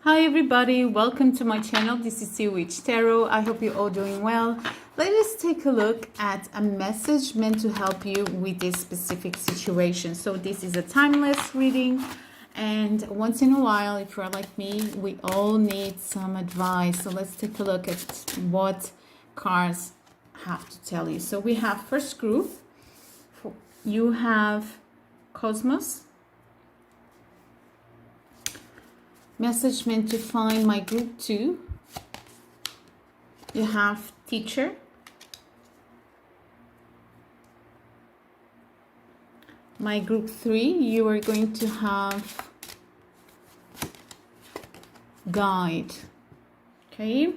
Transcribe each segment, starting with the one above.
Hi everybody, welcome to my channel. This is Sea Witch Tarot. I hope you're all doing well. Let us take a look at a message meant to help you with this specific situation. So this is a timeless reading, and once in a while, if you're like me, we all need some advice. So let's take a look at what cards have to tell you. So we have first group, you have Cosmos. Message meant to find my group 2. You have teacher. My group 3, you are going to have guide. Okay.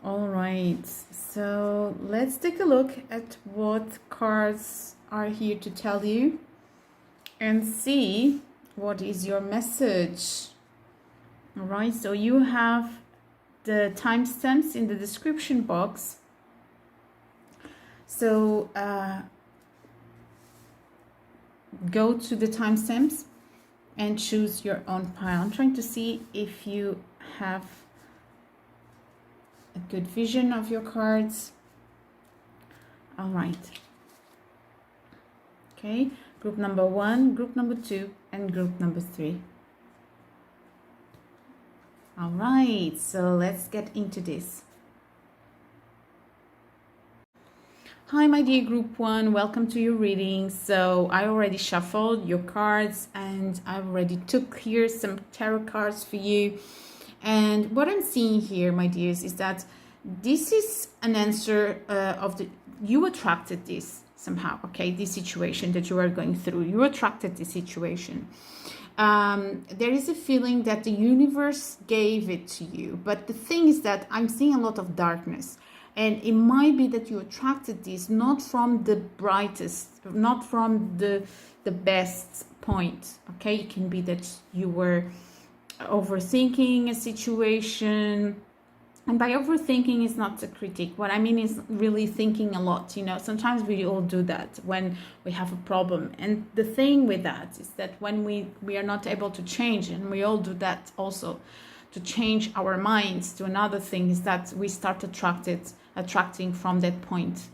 All right. So let's take a look at what cards are here to tell you and see what is your message. All right, so you have the timestamps in the description box. So go to the timestamps and choose your own pile. I'm trying to see if you have a good vision of your cards. All right. Okay, group number 1, group number 2, and group number 3. All right, so let's get into this. Hi, my dear group 1, welcome to your reading. So I already shuffled your cards and I already took here some tarot cards for you. And what I'm seeing here, my dears, is that this is an answer of the, you attracted this somehow, okay, this situation that you are going through. You attracted this situation. There is a feeling that the universe gave it to you, but the thing is that I'm seeing a lot of darkness, and it might be that you attracted this not from the brightest, not from the best point, okay. It can be that you were overthinking a situation. And by overthinking is not a critique. What I mean is really thinking a lot. You know, sometimes we all do that when we have a problem. And the thing with that is that when we are not able to change, and we all do that also, to change our minds to another thing, is that we start attracting from that point.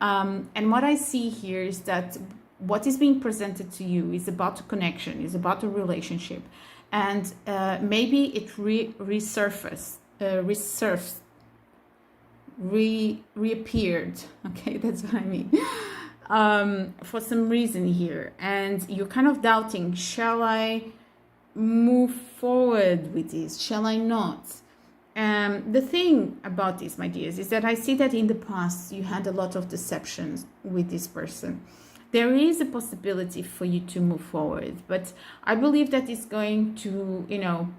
And what I see here is that what is being presented to you is about a connection, is about a relationship. And maybe it reappeared, okay, that's what I mean, for some reason here, and you're kind of doubting, shall I move forward with this, shall I not? The thing about this, my dears, is that I see that in the past you had a lot of deceptions with this person. There is a possibility for you to move forward, but I believe that it's going to, you know,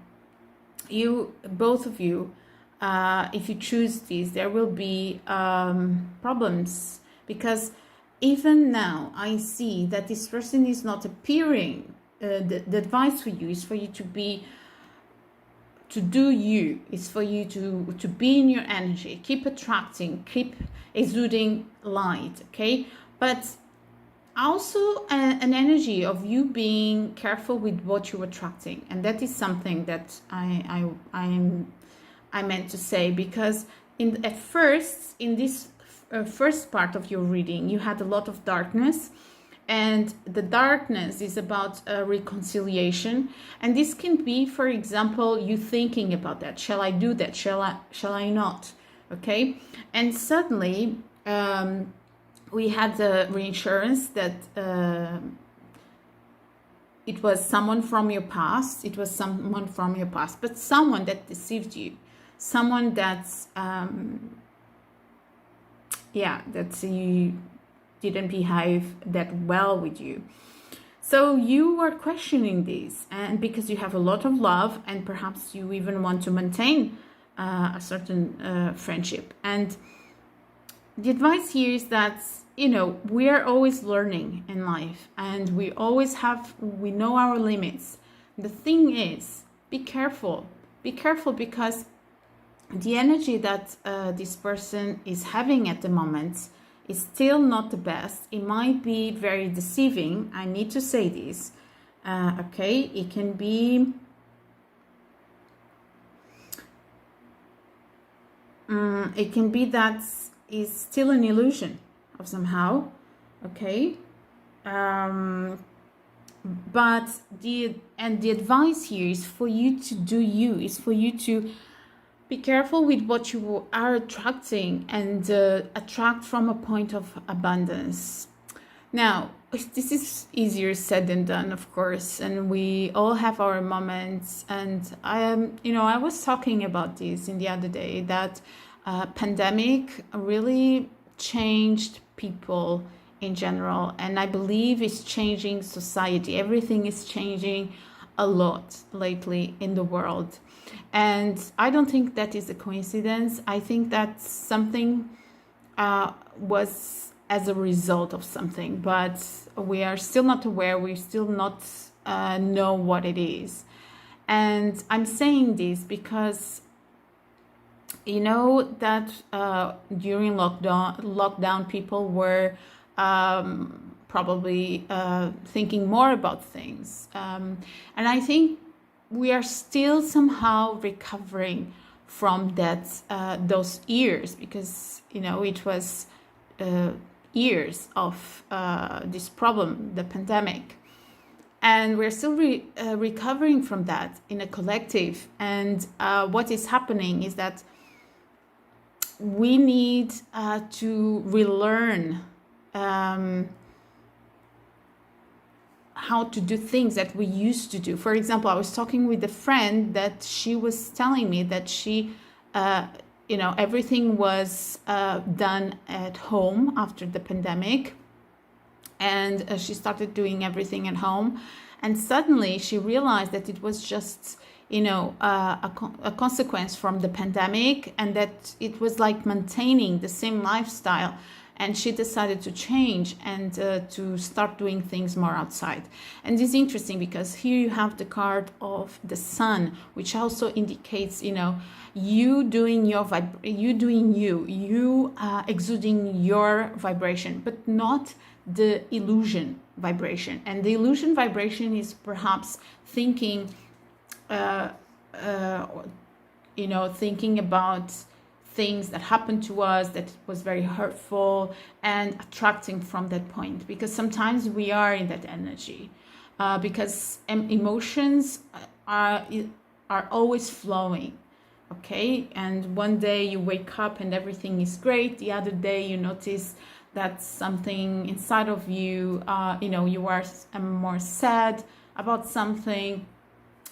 you, both of you, if you choose this, there will be problems, because even now I see that this person is not appearing. The advice for you is for you to do you, is for you to be in your energy, keep attracting, keep exuding light, okay. But also an energy of you being careful with what you're attracting, and that is something that I meant to say, because in this first part of your reading, you had a lot of darkness, and the darkness is about reconciliation, and this can be, for example, you thinking about that. Shall I do that? Shall I not? Okay, and suddenly we had the reinsurance that it was someone from your past. It was someone from your past, but someone that deceived you, someone that's that you didn't behave that well with you. So you are questioning this, and because you have a lot of love, and perhaps you even want to maintain a certain friendship. And the advice here is that, you know, we are always learning in life, and we know our limits. The thing is, be careful, because the energy that this person is having at the moment is still not the best. It might be very deceiving. I need to say this. Okay, it can be it can be that is still an illusion of somehow, okay? But the advice here is for you to do you, is for you to be careful with what you are attracting, and attract from a point of abundance. Now, this is easier said than done, of course, and we all have our moments. And I was talking about this in the other day, that pandemic really changed people in general, and I believe it's changing society. Everything is changing a lot lately in the world, and I don't think that is a coincidence. I think that something was as a result of something, but we are still not aware. We still not know what it is. And I'm saying this because you know that during lockdown people were probably thinking more about things, and I think we are still somehow recovering from that those years, because it was years of this problem, the pandemic, and we're still recovering from that in a collective. And what is happening is that we need to relearn how to do things that we used to do. For example, I was talking with a friend that she was telling me that she everything was done at home after the pandemic, and she started doing everything at home, and suddenly she realized that it was just a consequence from the pandemic, and that it was like maintaining the same lifestyle. And she decided to change and to start doing things more outside. And this is interesting because here you have the card of the sun, which also indicates, you doing your exuding your vibration, but not the illusion vibration. And the illusion vibration is perhaps thinking, thinking about things that happened to us that was very hurtful, and attracting from that point, because sometimes we are in that energy, because emotions are always flowing, okay? And one day you wake up and everything is great, the other day you notice that something inside of you, you are more sad about something,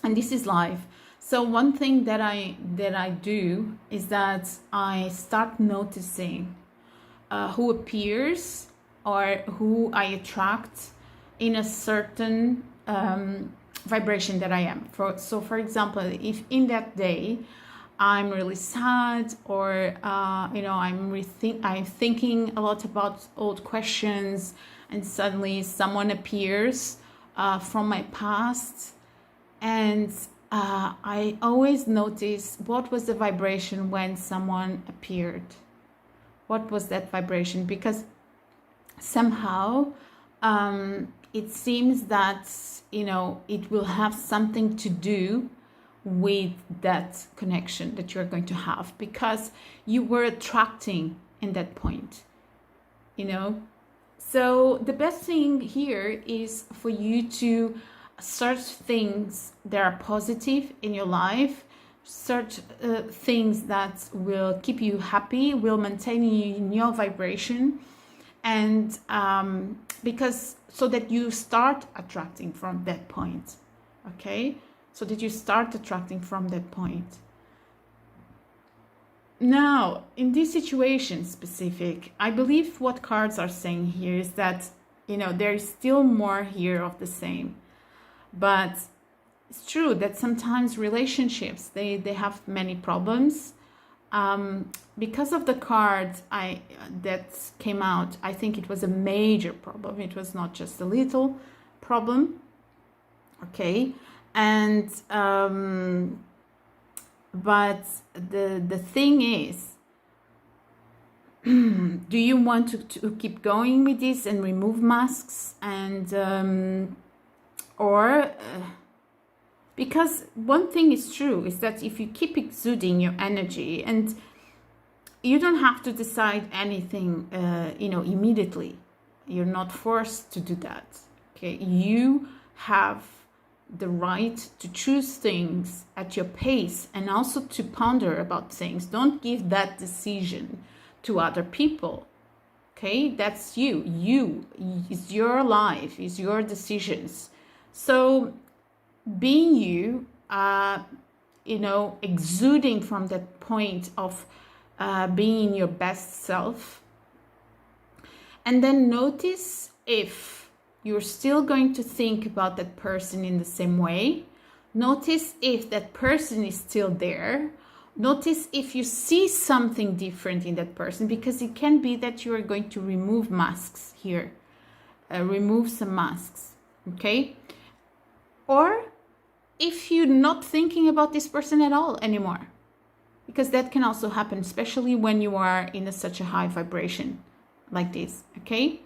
and this is life. So one thing that I do is that I start noticing who appears or who I attract in a certain vibration that I am. So for example, if in that day I'm really sad, or I'm thinking a lot about old questions, and suddenly someone appears from my past, and I always notice what was the vibration when someone appeared. What was that vibration? Because somehow it seems that, it will have something to do with that connection that you're going to have, because you were attracting in that point, So the best thing here is for you to search things that are positive in your life, search things that will keep you happy, will maintain you in your vibration, and because so that you start attracting from that point, okay? So that you start attracting from that point. Now, in this situation specific, I believe what cards are saying here is that, there is still more here of the same. But it's true that sometimes relationships, they have many problems. Because of the card that came out, I think it was a major problem. It was not just a little problem. Okay. And but the thing is, do you want to keep going with this and remove masks, and because one thing is true is that if you keep exuding your energy, and you don't have to decide anything, immediately. You're not forced to do that. Okay, you have the right to choose things at your pace and also to ponder about things. Don't give that decision to other people. Okay, that's you. It's your life, it's your decisions. So being you, exuding from that point of being your best self, and then notice if you're still going to think about that person in the same way. Notice if that person is still there. Notice if you see something different in that person, because it can be that you are going to remove masks here. Remove some masks, okay? Or if you're not thinking about this person at all anymore, because that can also happen, especially when you are in such a high vibration like this, okay?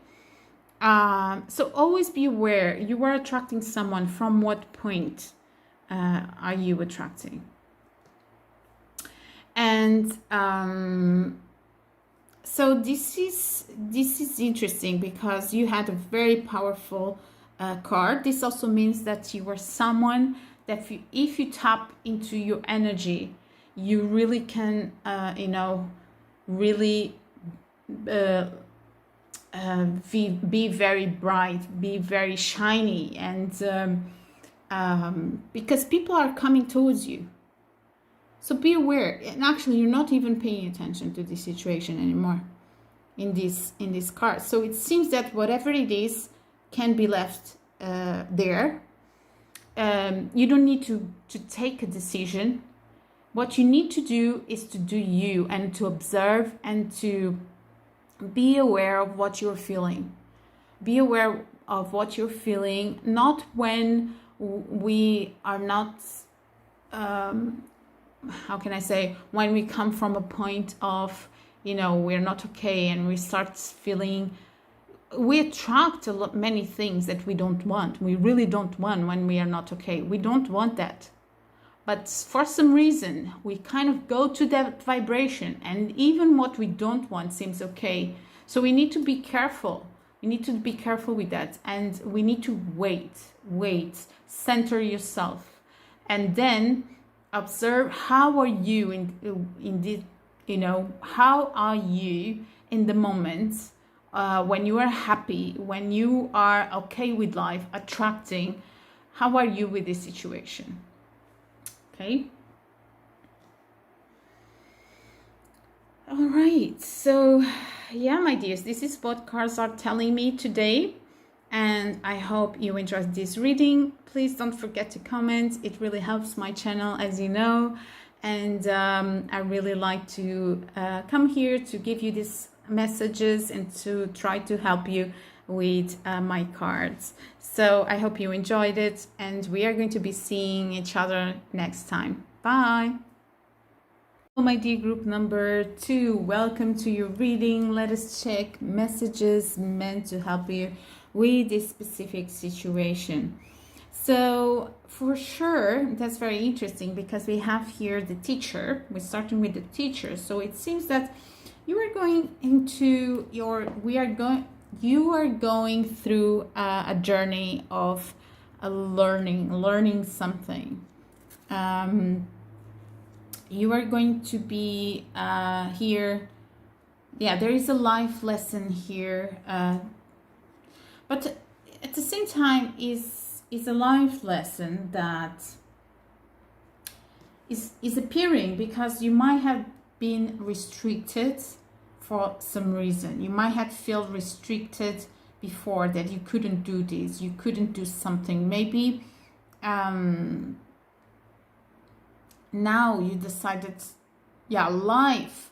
So always be aware, you are attracting someone. From what point are you attracting? And so this is interesting, because you had a very powerful card. This also means that you are someone that if you tap into your energy, you really can, really be very bright, be very shiny, and because people are coming towards you. So be aware, and actually you're not even paying attention to this situation anymore in this card. So it seems that whatever it is can be left there. You don't need to take a decision. What you need to do is to do you, and to observe, and to be aware of what you're feeling. Be aware of what you're feeling, not when we are not, how can I say, when we come from a point of, we're not okay, and we start feeling, we attract many things that we don't want. We really don't want when we are not okay. We don't want that. But for some reason, we kind of go to that vibration, and even what we don't want seems okay. So we need to be careful. We need to be careful with that. And we need to wait, center yourself. And then observe, how are you in this, how are you in the moment when you are happy, when you are okay with life, attracting, how are you with this situation? Okay. All right. So, yeah, my dears, this is what cards are telling me today. And I hope you enjoyed this reading. Please don't forget to comment. It really helps my channel, as you know. And I really like to come here to give you these messages and to try to help you with my cards. So I hope you enjoyed it, and we are going to be seeing each other next time. Bye. My dear group number 2, welcome to your reading. Let us check messages meant to help you with this specific situation. So for sure, that's very interesting, because we have here the teacher. We're starting with the teacher. So it seems that you are going into you are going through a journey of learning something. You are going to be here. Yeah, there is a life lesson here, but at the same time is a life lesson that is appearing, because you might have been restricted for some reason. You might have felt restricted before, that you couldn't do this, you couldn't do something. Maybe now you decided, yeah, life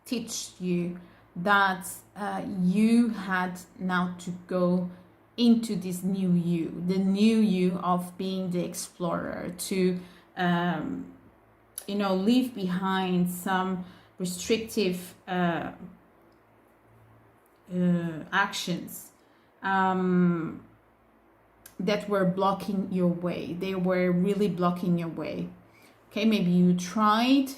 teach you that you had now to go into this new you, the new you of being the explorer, to leave behind some restrictive actions that were blocking your way. They were really blocking your way. Okay, maybe you tried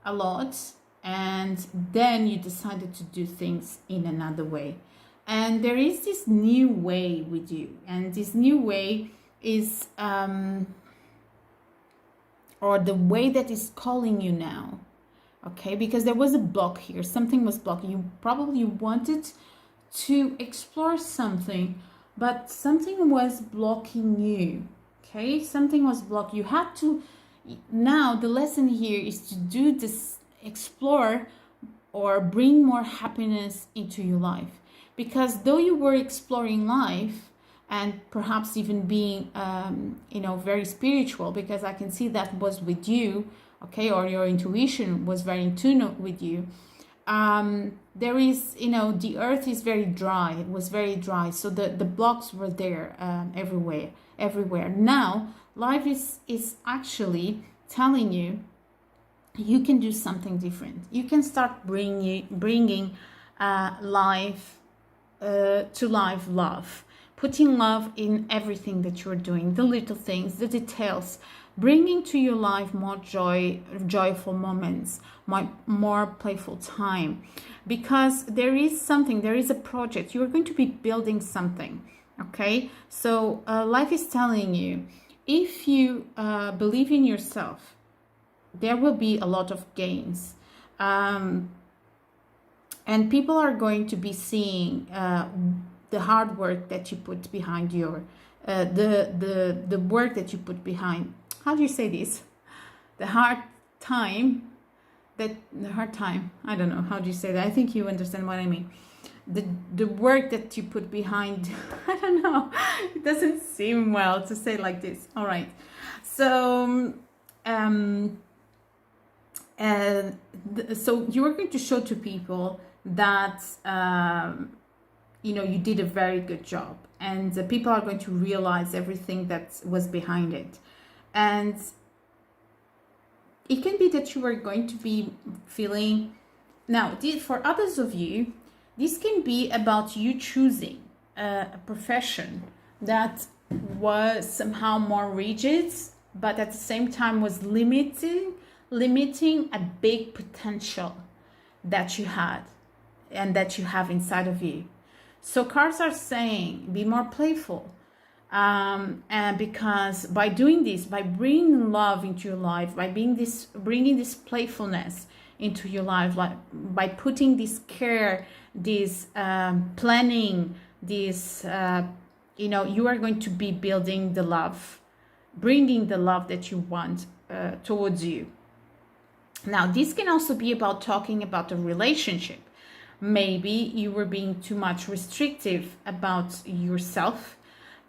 a lot and then you decided to do things in another way. And there is this new way with you, and this new way is or the way that is calling you now. Okay, because there was a block here, something was blocking you. Probably wanted to explore something, but something was blocking you. Okay, something was blocking you. Had to, now the lesson here is to do this, explore or bring more happiness into your life. Because though you were exploring life and perhaps even being very spiritual, because I can see that was with you, okay, or your intuition was very in tune with you, there is, the earth is very dry. It was very dry, so the blocks were there everywhere. Now life is actually telling you you can do something different. You can start bringing life to life, love, putting love in everything that you're doing, the little things, the details, bringing to your life more joyful moments, more playful time, because there is a project. You're going to be building something. Okay, so life is telling you, if you believe in yourself, there will be a lot of gains, and people are going to be seeing the hard work that you put behind your the work that you put behind, how do you say this, the hard time, I don't know, how do you say that? I think you understand what I mean. The work that you put behind, I don't know, it doesn't seem well to say like this. All right, so so you are going to show to people that you did a very good job, and people are going to realize everything that was behind it. And it can be that you are going to be feeling, now for others of you, this can be about you choosing a profession that was somehow more rigid, but at the same time was limiting a big potential that you had and that you have inside of you. So cards are saying, be more playful. And because by doing this, by bringing love into your life, by bringing this playfulness into your life, like by putting this care, this planning, this you are going to be building the love, bringing the love that you want towards you. Now this can also be about talking about a relationship. Maybe you were being too much restrictive about yourself,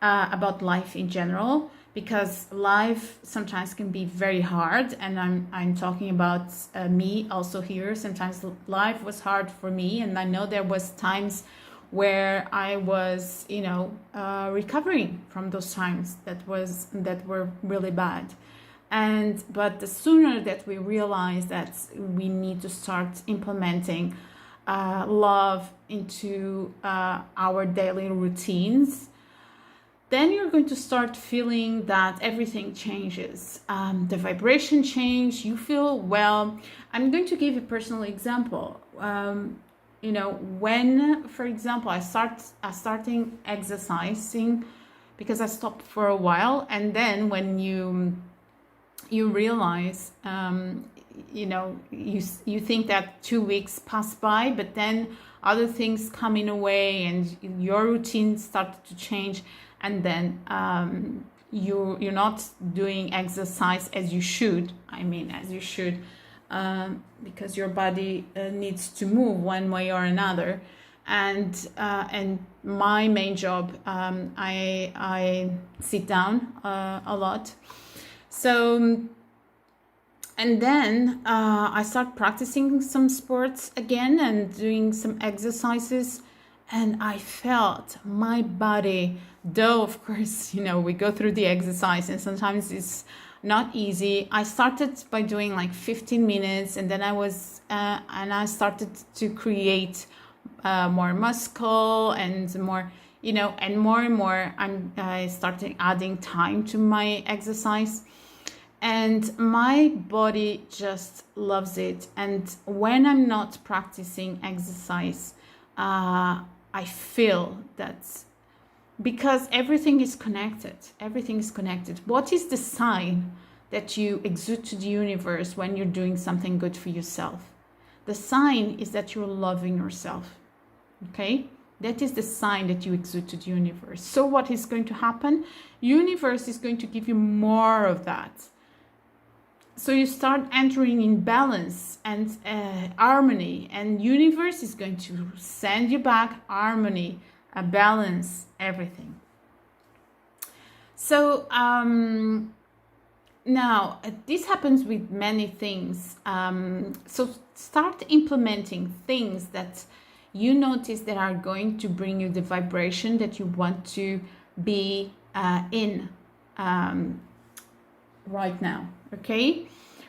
about life in general, because life sometimes can be very hard, and I'm talking about me also here. Sometimes life was hard for me, and I know there was times where I was recovering from those times that were really bad. But the sooner that we realize that we need to start implementing love into our daily routines, then you're going to start feeling that everything changes. The vibration change, you feel well. I'm going to give a personal example. When, for example, I starting exercising, because I stopped for a while, and then when you realize, you think that 2 weeks pass by, but then other things come in a way, and your routine started to change, and then you're not doing exercise as you should. Because your body needs to move one way or another, and my main job, I sit down a lot. So, and then I start practicing some sports again and doing some exercises, and I felt my body, though of course, we go through the exercise and sometimes it's not easy. I started by doing like 15 minutes, and then I started to create more muscle and more, and more I started adding time to my exercise. and my body just loves it. And when I'm not practicing exercise, I feel that, because everything is connected. Everything is connected. What is the sign that you exude to the universe when you're doing something good for yourself? The sign is that you're loving yourself. Okay? That is the sign that you exude to the universe. So what is going to happen? Universe is going to give you more of that. So you start entering in balance and harmony, and universe is going to send you back harmony, a balance, everything. So now this happens with many things. So start implementing things that you notice that are going to bring you the vibration that you want to be in right now. Okay,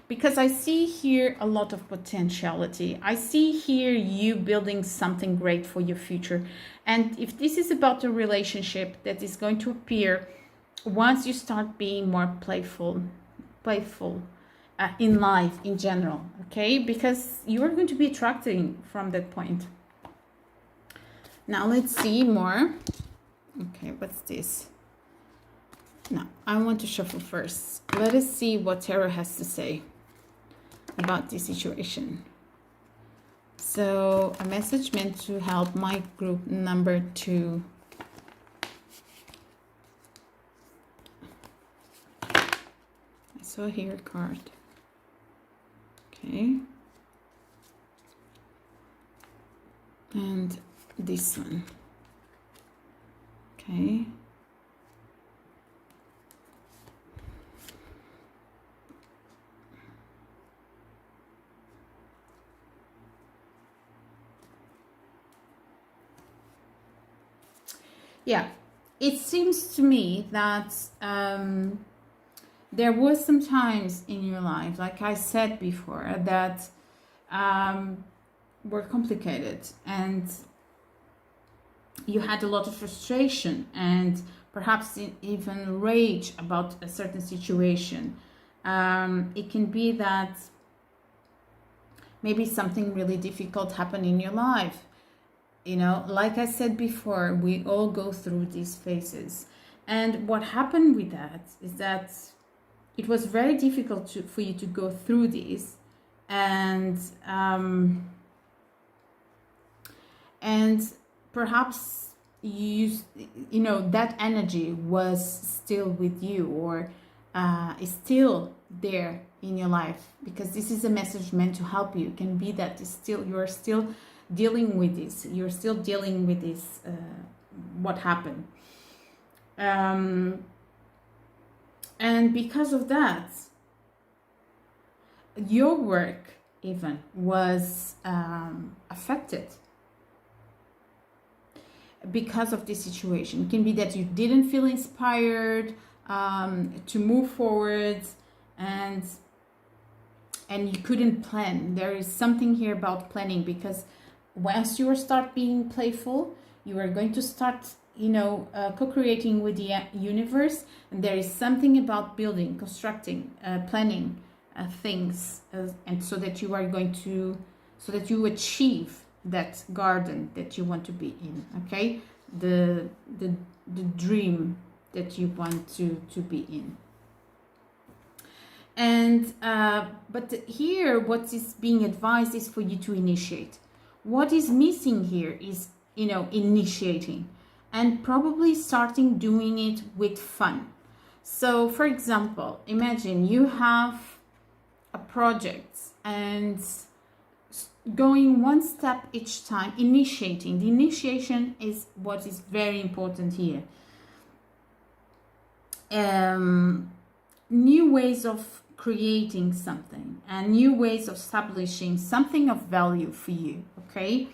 because I see here a lot of potentiality. I see here you building something great for your future. And if this is about a relationship that is going to appear once you start being more playful in life in general, okay, because you are going to be attracting from that point. Now let's see more. Okay, what's this? Now, I want to shuffle first. Let us see what Tarot has to say about this situation. So, a message meant to help my group number 2. I saw here a card. Okay. And this one. Okay. Yeah, it seems to me that there was some times in your life, like I said before, that were complicated, and you had a lot of frustration and perhaps even rage about a certain situation. It can be that maybe something really difficult happened in your life. You know, like I said before, we all go through these phases. And what happened with that is that it was very difficult for you to go through this. And perhaps you know, that energy was still with you, or is still there in your life, because this is a message meant to help you. It can be that you're still dealing with this. You're still dealing with this, what happened. And because of that, your work even was affected because of this situation. It can be that you didn't feel inspired to move forward, and you couldn't plan. There is something here about planning, because once you start being playful, you are going to start, you know, co-creating with the universe, and there is something about building, constructing, planning things, and so that you are going to, so that you achieve that garden that you want to be in. Okay, the dream that you want to be in. And but here, what is being advised is for you to initiate. What is missing here is, you know, initiating, and probably starting doing it with fun. So for example, imagine you have a project and going one step each time, initiating. The initiation is what is very important here. New ways of creating something, and new ways of establishing something of value for you. Okay,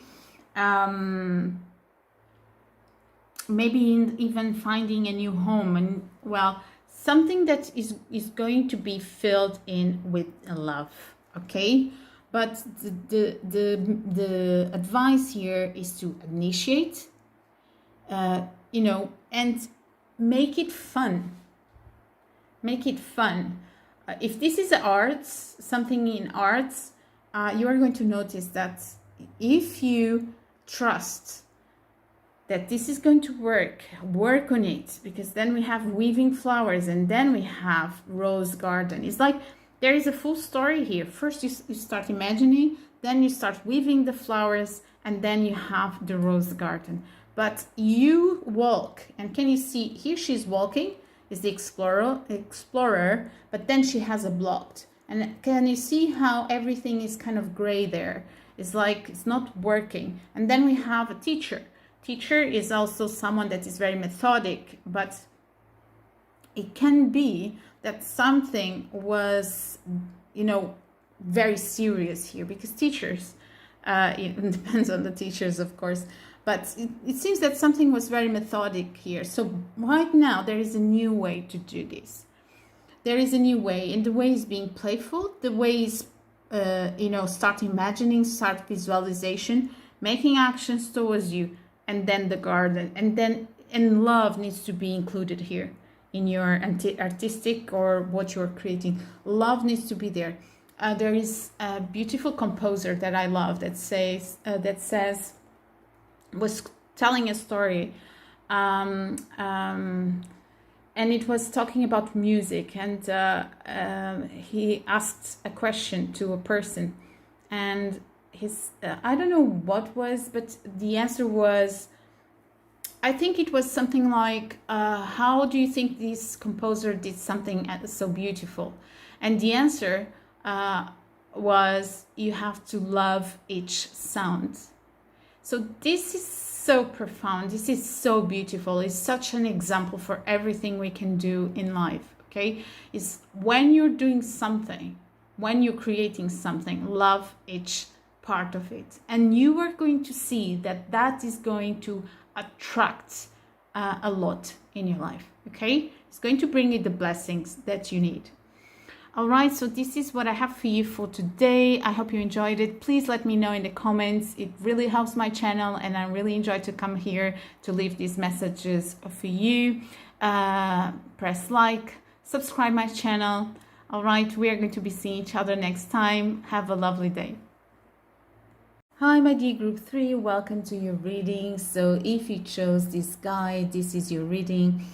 maybe even finding a new home, and well, something that is going to be filled in with love. Okay, but the advice here is to initiate, you know, and make it fun. Make it fun. If this is arts, something in arts, you are going to notice that if you trust that this is going to work on it, because then we have weaving flowers and then we have rose garden. It's like there is a full story here. First you start imagining, then you start weaving the flowers, and then you have the rose garden. But you walk, and can you see here she's walking, is the explorer, but then she has a blocked. And can you see how everything is kind of gray there? It's like it's not working. And then we have a teacher. Teacher is also someone that is very methodic, but it can be that something was, you know, very serious here, because teachers, it depends on the teachers, of course, but it seems that something was very methodic here. So right now there is a new way to do this. There is a new way, and the way is being playful. The way is, you know, start imagining, start visualization, making actions towards you, and then the garden, and love needs to be included here in your artistic or what you're creating. Love needs to be there. There is a beautiful composer that I love that says was telling a story, and it was talking about music, and he asked a question to a person, and his I don't know what was, but the answer was, I think it was something like, how do you think this composer did something so beautiful? And the answer was, you have to love each sound. So this is so profound. This is so beautiful. It's such an example for everything we can do in life, okay? Is when you're doing something, when you're creating something, love each part of it. And you are going to see that that is going to attract a lot in your life, okay? It's going to bring you the blessings that you need. All right, so this is what I have for you for today. I hope you enjoyed it. Please let me know in the comments. It really helps my channel, and I really enjoy to come here to leave these messages for you. Press like, subscribe my channel. All right, we are going to be seeing each other next time. Have a lovely day. Hi, my dear group 3, welcome to your reading. So if you chose this guide, this is your reading.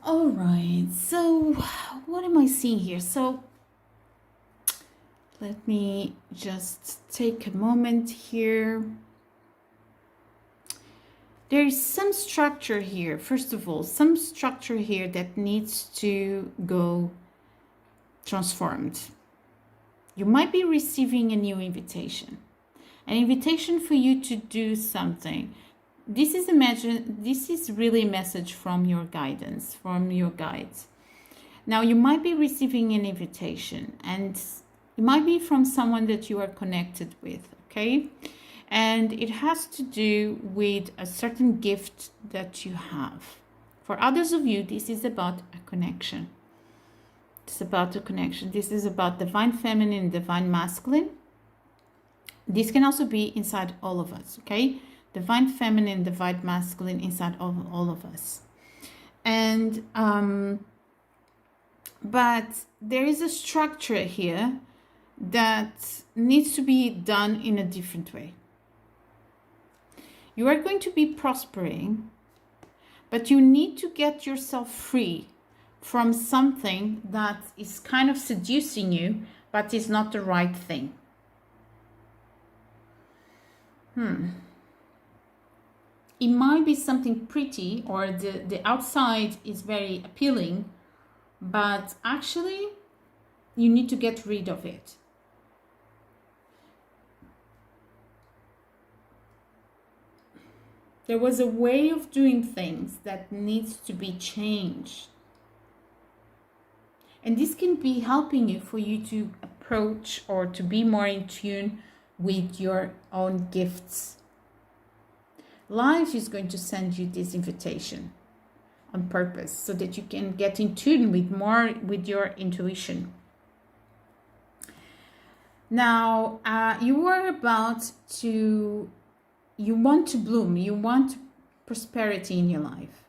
All right, so what am I seeing here? So let me just take a moment here. There is some structure here. First of all, some structure here that needs to go transformed. You might be receiving a new invitation. An invitation for you to do something. This is really a message from your guidance, from your guides. Now you might be receiving an invitation, and it might be from someone that you are connected with, okay? And it has to do with a certain gift that you have. For others of you, this is about a connection. It's about a connection. This is about divine feminine, divine masculine. This can also be inside all of us, okay? Divine feminine, divine masculine inside of all of us. And but there is a structure here that needs to be done in a different way. You are going to be prospering, but you need to get yourself free from something that is kind of seducing you, but is not the right thing. It might be something pretty, or the outside is very appealing, but actually you need to get rid of it. There was a way of doing things that needs to be changed. And this can be helping you for you to approach or to be more in tune with your own gifts. Life is going to send you this invitation on purpose so that you can get in tune with your intuition. Now, you want to bloom, you want prosperity in your life.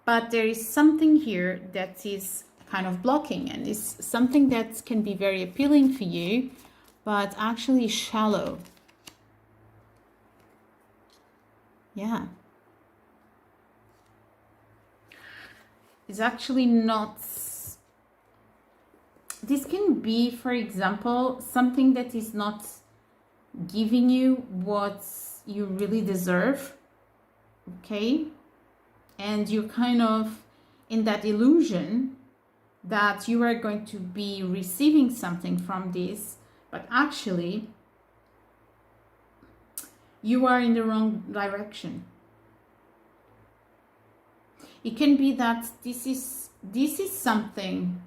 But there is something here that is kind of blocking, and it's something that can be very appealing for you, but actually shallow. Yeah. It's actually not. This can be, for example, something that is not giving you what you really deserve, okay? And you're kind of in that illusion that you are going to be receiving something from this, but actually you are in the wrong direction. It can be that this is something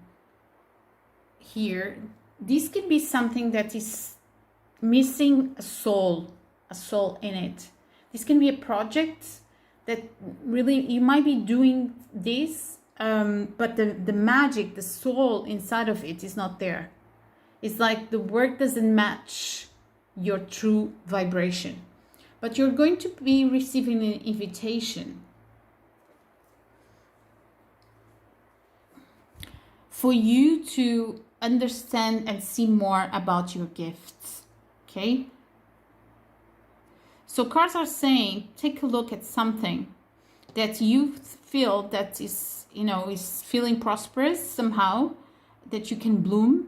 here. This could be something that is missing a soul in it. This can be a project that really you might be doing this, but the magic, the soul inside of it is not there. It's like the work doesn't match your true vibration. But you're going to be receiving an invitation for you to understand and see more about your gifts, okay? So cards are saying, take a look at something that you feel that is, you know, is feeling prosperous somehow, that you can bloom,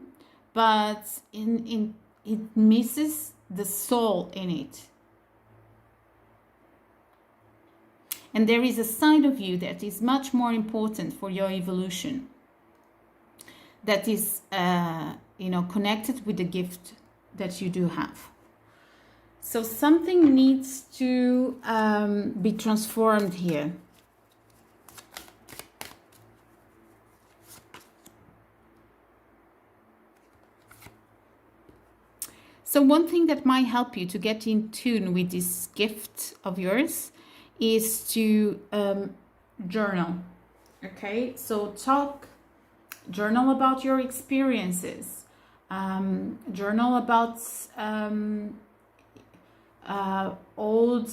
but it misses the soul in it. And there is a side of you that is much more important for your evolution, that is, you know, connected with the gift that you do have. So something needs to be transformed here. So one thing that might help you to get in tune with this gift of yours is to journal. Okay, so journal about your experiences, journal about old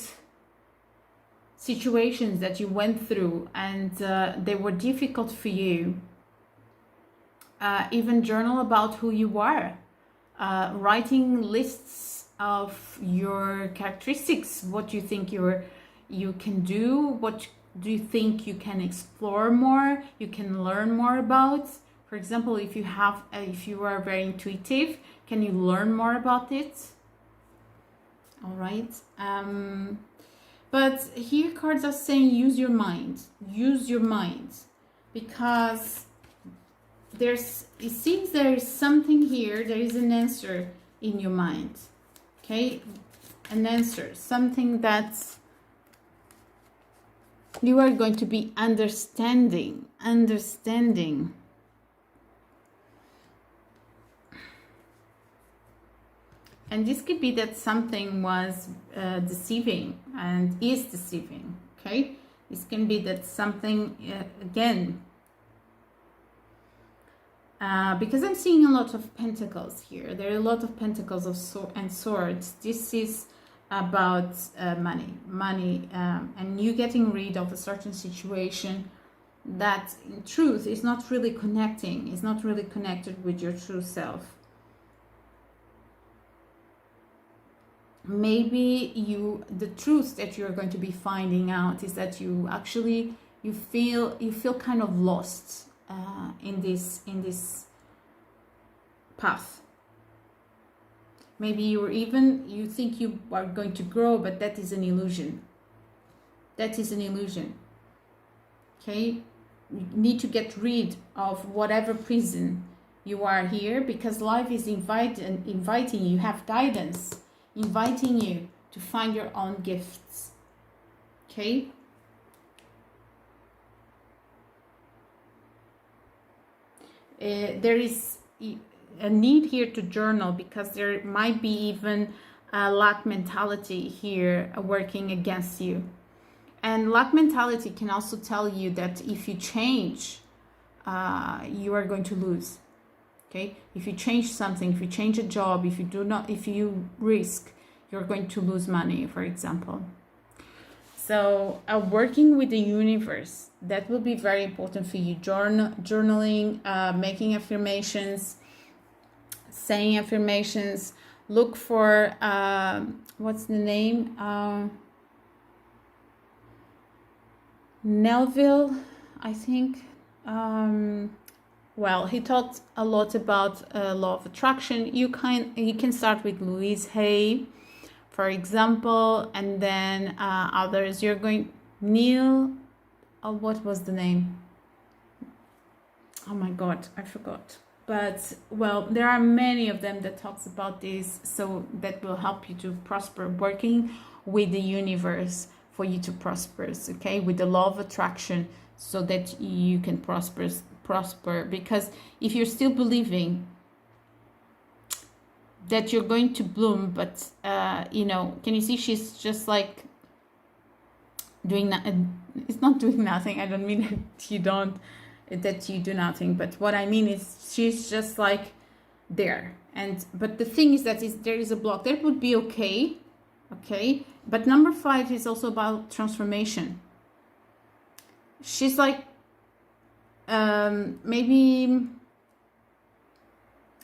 situations that you went through and they were difficult for you. Even journal about who you are, writing lists of your characteristics, what you think you can do, what do you think you can explore more, you can learn more about. For example, if you are very intuitive, can you learn more about it? All right. But here cards are saying use your mind, because it seems there is something here, there is an answer in your mind, okay? An answer, something that you are going to be understanding. And this could be that something was deceiving and is deceiving, okay? This can be that something, again, because I'm seeing a lot of pentacles here. There are a lot of pentacles and swords. This is about money, and you getting rid of a certain situation that in truth is not really connecting, is not really connected with your true self. Maybe the truth that you're going to be finding out is that you feel kind of lost in this path. Maybe you think you are going to grow, but that is an illusion. Okay, you need to get rid of whatever prison you are here, because life is inviting you, have guidance, inviting you to find your own gifts. Okay. There is a need here to journal, because there might be even a lack mentality here working against you. And lack mentality can also tell you that if you change, you are going to lose. Okay, if you change something, if you change a job, if you risk, you're going to lose money, for example. So working with the universe, that will be very important for you. Journaling, making affirmations, saying affirmations. Look for, what's the name? Neville, I think. Well, he taught a lot about law of attraction. You can start with Louise Hay, for example, and then others. You're going Neil. What was the name? Oh my God, I forgot. But well, there are many of them that talks about this, so that will help you to prosper. Working with the universe for you to prosper, okay, with the law of attraction, so that you can prosper. Because if you're still believing that you're going to bloom, but you know, can you see she's just like doing it's not doing nothing. I don't mean that you do nothing, but what I mean is she's just like there. And but the thing is that there is a block. That would be okay, but number 5 is also about transformation. She's like maybe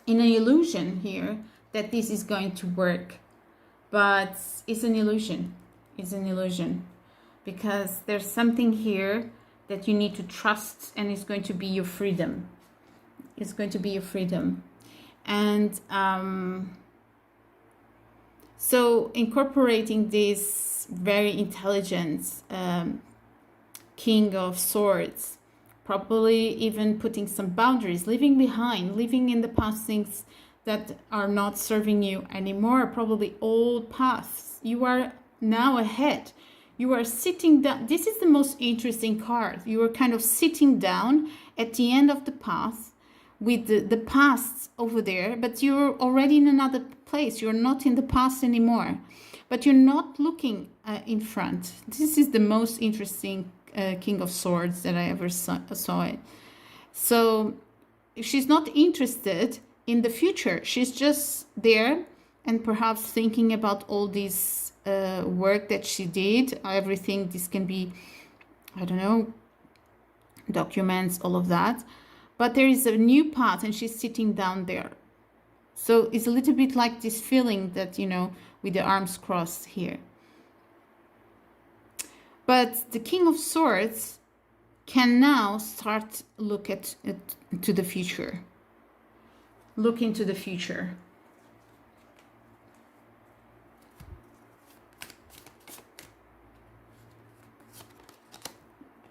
in an illusion here that this is going to work, but it's an illusion. It's an illusion, because there's something here that you need to trust, and it's going to be your freedom. It's going to be your freedom. And so incorporating this very intelligent King of Swords, probably even putting some boundaries, leaving in the past things that are not serving you anymore, probably old paths. You are now ahead. You are sitting down. This is the most interesting card. You are kind of sitting down at the end of the path with the past over there, but you're already in another place. You're not in the past anymore, but you're not looking in front. This is the most interesting King of Swords that I ever saw it. So she's not interested in the future. She's just there and perhaps thinking about all this work that she did. Everything, this can be, I don't know, documents, all of that. But there is a new path and she's sitting down there. So it's a little bit like this feeling that, you know, with the arms crossed here. But the King of Swords can now start look to the future. Look into the future.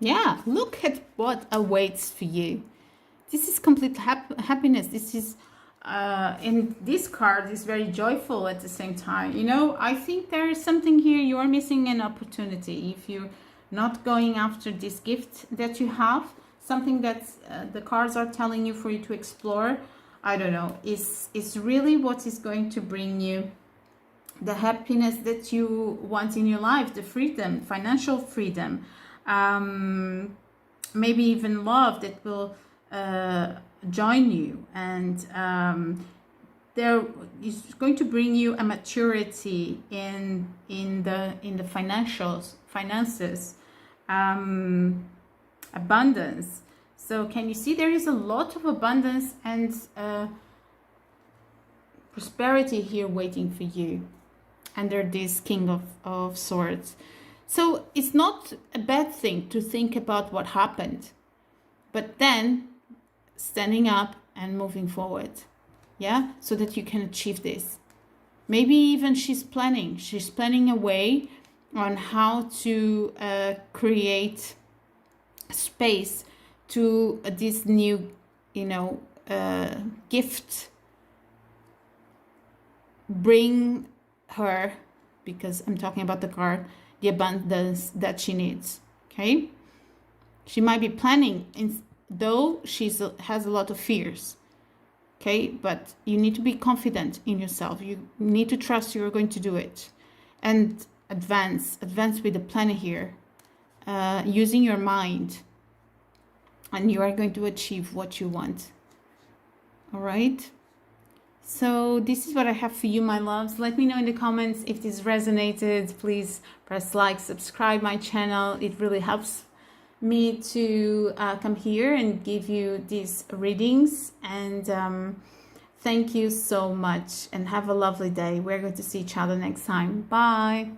Yeah, look at what awaits for you. This is complete happiness. This is, and this card is very joyful at the same time. You know, I think there is something here. You are missing an opportunity if you're not going after this gift that you have. Something that the cards are telling you for you to explore. I don't know. Is really what is going to bring you the happiness that you want in your life, the freedom, financial freedom. Maybe even love that will join you, and there is going to bring you a maturity in the finances, abundance. So can you see there is a lot of abundance and prosperity here waiting for you under this King of Swords. So it's not a bad thing to think about what happened, but then standing up and moving forward, yeah, so that you can achieve this. Maybe even she's planning a way on how to create space to this new, you know, gift. Bring her, because I'm talking about the card, the abundance that she needs. Okay, she might be planning, though has a lot of fears. Okay, but you need to be confident in yourself. You need to trust you're going to do it, and advance with the plan here, using your mind, and you are going to achieve what you want. All right. So this is what I have for you, my loves. Let me know in the comments if this resonated. Please press like, subscribe my channel. It really helps me to come here and give you these readings. And thank you so much and have a lovely day. We're going to see each other next time. Bye.